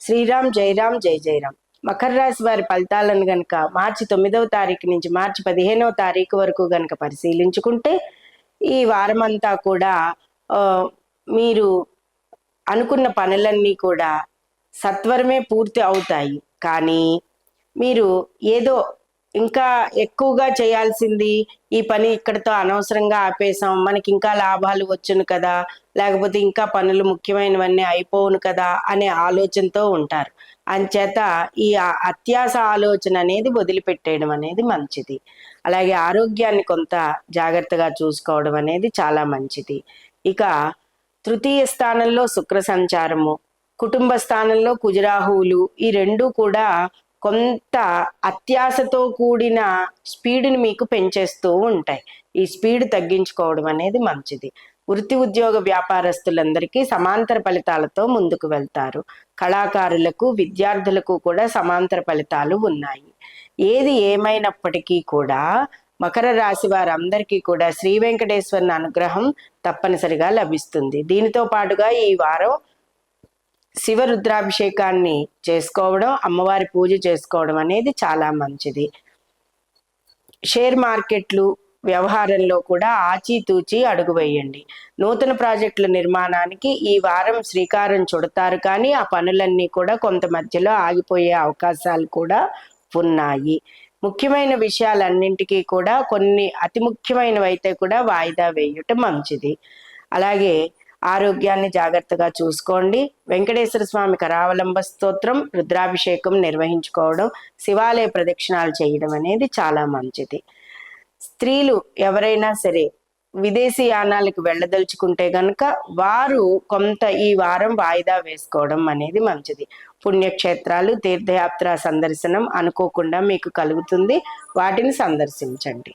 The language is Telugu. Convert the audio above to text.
శ్రీరామ్ జయరామ్ జై జయరామ్. మకర రాశి వారి ఫలితాలను గనక మార్చి 9వ తారీఖు నుంచి మార్చి 15వ తారీఖు వరకు గనక పరిశీలించుకుంటే ఈ వారమంతా కూడా మీరు అనుకున్న పనులన్నీ కూడా సత్వరమే పూర్తి అవుతాయి. కానీ మీరు ఏదో ఇంకా ఎక్కువగా చేయాల్సింది, ఈ పని ఇక్కడితో అనవసరంగా ఆపేసాం, మనకి ఇంకా లాభాలు వచ్చును కదా, లేకపోతే ఇంకా పనులు ముఖ్యమైనవన్నీ అయిపోవును కదా అనే ఆలోచనతో ఉంటారు. అంచేత ఈ అత్యాస ఆలోచన అనేది వదిలిపెట్టేయడం అనేది మంచిది. అలాగే ఆరోగ్యాన్ని కొంత జాగ్రత్తగా చూసుకోవడం అనేది చాలా మంచిది. ఇక తృతీయ స్థానంలో శుక్ర సంచారము, కుటుంబ స్థానంలో కుజరాహువులు, ఈ రెండు కూడా కొంత అత్యాశతో కూడిన స్పీడ్ని మీకు పెంచేస్తూ ఉంటాయి. ఈ స్పీడ్ తగ్గించుకోవడం అనేది మంచిది. వృత్తి ఉద్యోగ వ్యాపారస్తులందరికీ సమాంతర ఫలితాలతో ముందుకు వెళ్తారు. కళాకారులకు, విద్యార్థులకు కూడా సమాంతర ఫలితాలు ఉన్నాయి. ఏది ఏమైనప్పటికీ కూడా మకర రాశి వారందరికీ కూడా శ్రీ వెంకటేశ్వరుని అనుగ్రహం తప్పనిసరిగా లభిస్తుంది. దీనితో పాటుగా ఈ వారం శివ రుద్రాభిషేకాన్ని చేసుకోవడం, అమ్మవారి పూజ చేసుకోవడం అనేది చాలా మంచిది. షేర్ మార్కెట్లు వ్యవహారంలో కూడా ఆచితూచి అడుగు వేయండి. నూతన ప్రాజెక్టుల నిర్మాణానికి ఈ వారం శ్రీకారం చుడతారు, కానీ ఆ పనులన్నీ కూడా కొంత మధ్యలో ఆగిపోయే అవకాశాలు కూడా ఉన్నాయి. ముఖ్యమైన విషయాలన్నింటికీ కూడా కొన్ని అతి ముఖ్యమైనవి అయితే కూడా వాయిదా వేయటం మంచిది. అలాగే ఆరోగ్యాన్ని జాగ్రత్తగా చూసుకోండి. వెంకటేశ్వర స్వామి కరావలంబ స్తోత్రం, రుద్రాభిషేకం నిర్వహించుకోవడం, శివాలయ ప్రదక్షిణాలు చేయడం అనేది చాలా మంచిది. స్త్రీలు ఎవరైనా సరే విదేశీ యానాలకు వెళ్ళదలుచుకుంటే గనక వారు కొంత ఈ వారం వాయిదా వేసుకోవడం అనేది మంచిది. పుణ్యక్షేత్రాలు, తీర్థయాత్ర సందర్శనం అనుకోకుండా మీకు కలుగుతుంది, వాటిని సందర్శించండి.